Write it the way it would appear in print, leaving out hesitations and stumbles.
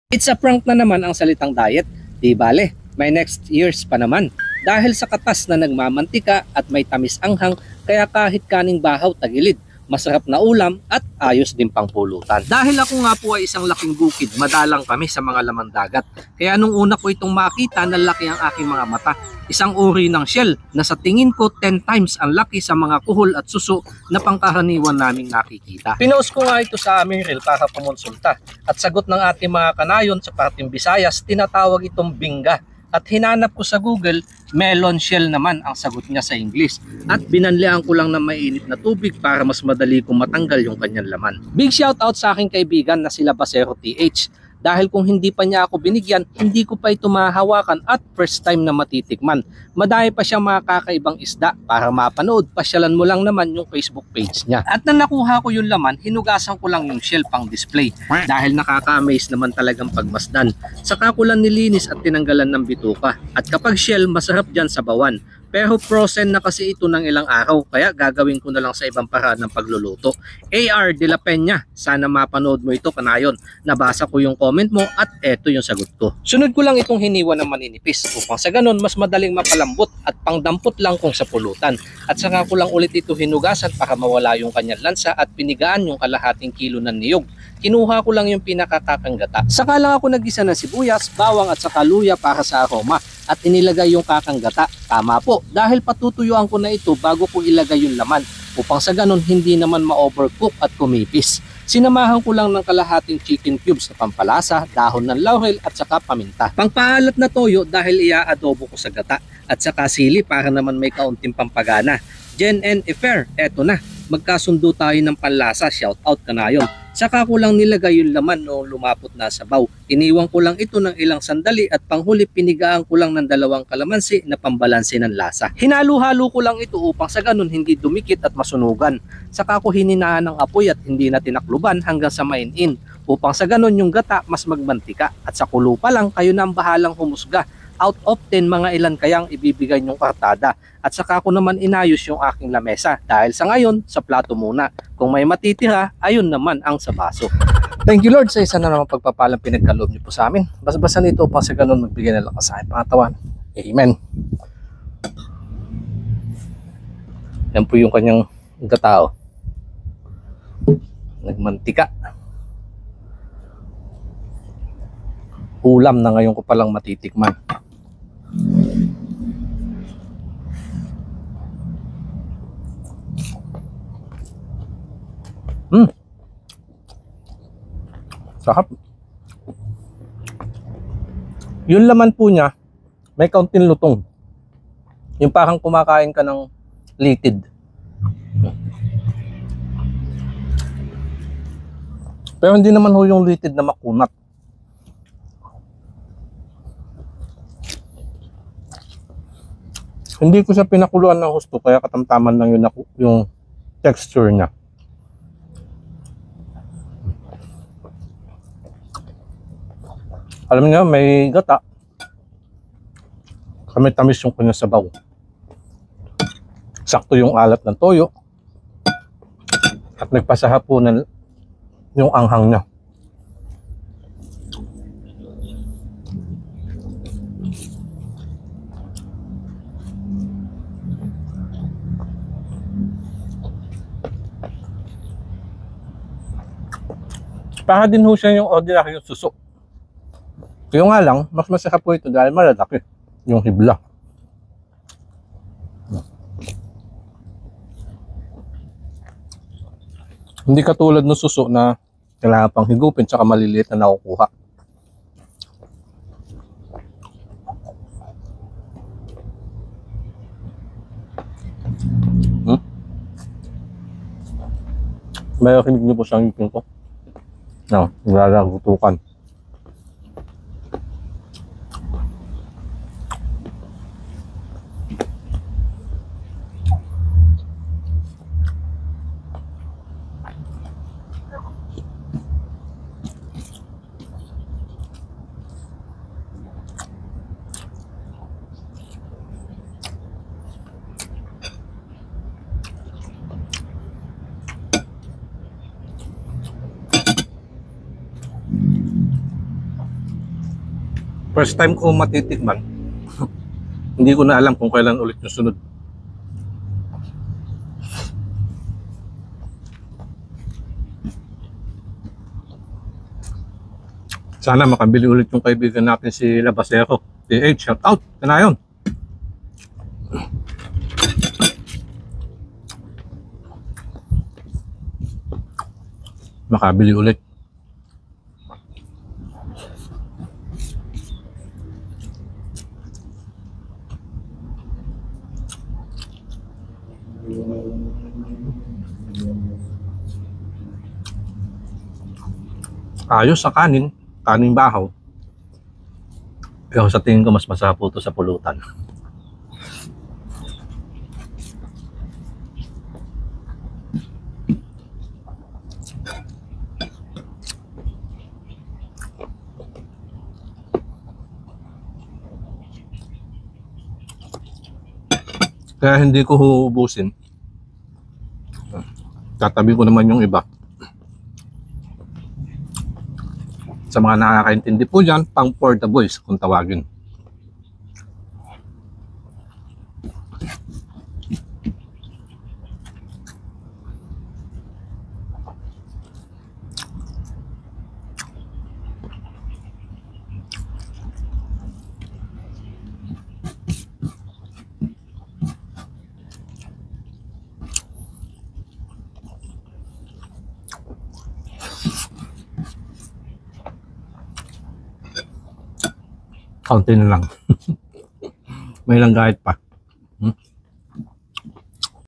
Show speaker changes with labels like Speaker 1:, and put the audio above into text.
Speaker 1: It's a prank na naman ang salitang diet. Di bale, may next years pa naman. Dahil sa katas na nagmamantika at may tamis anghang, kaya kahit kaning bahaw tagilid, masarap na ulam at ayos din pang pulutan. Dahil ako nga po ay isang laking bukid, madalang kami sa mga lamang dagat. Kaya nung una ko itong makita, nalaki ang aking mga mata. Isang uri ng shell na sa tingin ko 10 times ang laki sa mga kuhol at suso na pangkaraniwan naming nakikita. Pinost ko nga ito sa aming reel para kumonsulta. At sagot ng ating mga kanayon sa parting Visayas, tinatawag itong bingga. At hinanap ko sa Google, melon shell naman ang sagot niya sa English. At binanlian ko lang ng mainit na tubig para mas madali kong matanggal yung kanyang laman. Big shout out sa aking kaibigan na sila Basero TH. Dahil kung hindi pa niya ako binigyan, hindi ko pa ito mahahawakan at first time na matitikman. Madami pa siyang mga kakaibang isda. Para mapanood, pasyalan mo lang naman yung Facebook page niya. At nang nakuha ko yung laman, hinugasan ko lang yung shell pang display. Dahil nakaka-amaze naman talagang pagmasdan. Saka ko lang nilinis at tinanggalan ng bituka. At kapag shell, masarap dyan sa bawan. Pero frozen na kasi ito ng ilang araw, kaya gagawin ko na lang sa ibang paraan ng pagluluto. AR de la Peña, sana mapanood mo ito kanayon. Nabasa ko yung comment mo at eto yung sagot ko. Sunod ko lang itong hiniwa ng maninipis upang sa ganun mas madaling mapalambot at pangdampot lang kung sa pulutan. At saka ko lang ulit ito hinugasan para mawala yung kanyang lansa at pinigaan yung kalahating kilo ng niyog. Kinuha ko lang yung pinakakakanggata. Saka lang ako nagisa ng sibuyas, bawang at saka luya para sa aroma. At inilagay yung kakanggata. Tama po, dahil patutuyuan ko na ito bago ko ilagay yung laman upang sa ganun hindi naman ma-overcook at kumipis. Sinamahan ko lang ng kalahating chicken cubes na pampalasa, dahon ng laurel at saka paminta. Pangpaalat na toyo dahil ia-adobo ko sa gata at saka sili para naman may kaunting pampagana. Jen and Efer, eto na. Magkasundo tayo ng panlasa, shout out ka na yun. Saka ko lang nilagay yung laman noong lumapot na sabaw. Iniwan ko lang ito ng ilang sandali at panghuli pinigaan ko lang ng 2 kalamansi na pambalanse ng lasa. Hinalo-halo ko lang ito upang sa ganun hindi dumikit at masunugan. Saka ko hininaan ng apoy at hindi na tinakluban hanggang sa mainin upang sa ganun yung gata mas magmantika. At sa kulo pa lang kayo na ang bahalang humusga. Out of 10 mga ilan kayang ibibigay nyong kartada. At saka ko naman inayos yung aking lamesa dahil sa ngayon sa plato muna. Kung may matitira, ayun naman ang sa baso. Thank you Lord sa isa na naman pagpapalang pinagkaloob niyo po sa amin. Basta nito upang sa ganun magbigay na lakas sa aking pangatawan. Amen. Yan po yung kanyang gatao. Nagmantika. Ulam na ngayon ko palang matitikman. Sarap. Yung laman po niya, may kaunting lutong. Yung parang kumakain ka ng litid. Pero hindi naman ho yung litid na makunat. Hindi ko siya pinakuluan ng husto, kaya katamtaman lang yung texture niya. Alam niyo, may gata. Kami tamis yung kanyang sabaw. Sakto yung alat ng toyo. At nagpasahapunan yung anghang niya. Para din ho siya yung ordinary yung suso. Yung nga lang, mas masarap po ito dahil malalaki yung hibla. Hindi katulad ng suso na kailangan pang higupin tsaka maliliit na nakukuha. May kinig niyo po sa ngipin ko. No, nilalagutukan.
Speaker 2: First time ko matitikman. Hindi ko na alam kung kailan ulit yung sunod. Sana makabili ulit yung kaibigan natin si Labasero. TH, shout out. Kanayon. Makabili ulit. Ayos sa kanin. Kaning bahaw. Pero sa tingin ko mas masarap po ito sa pulutan. Kaya hindi ko huubusin. Tatabi ko naman yung iba. Sa mga nakakaintindi po dyan, pang for the boys kung tawagin. Kaunti na lang. May lang kahit pa.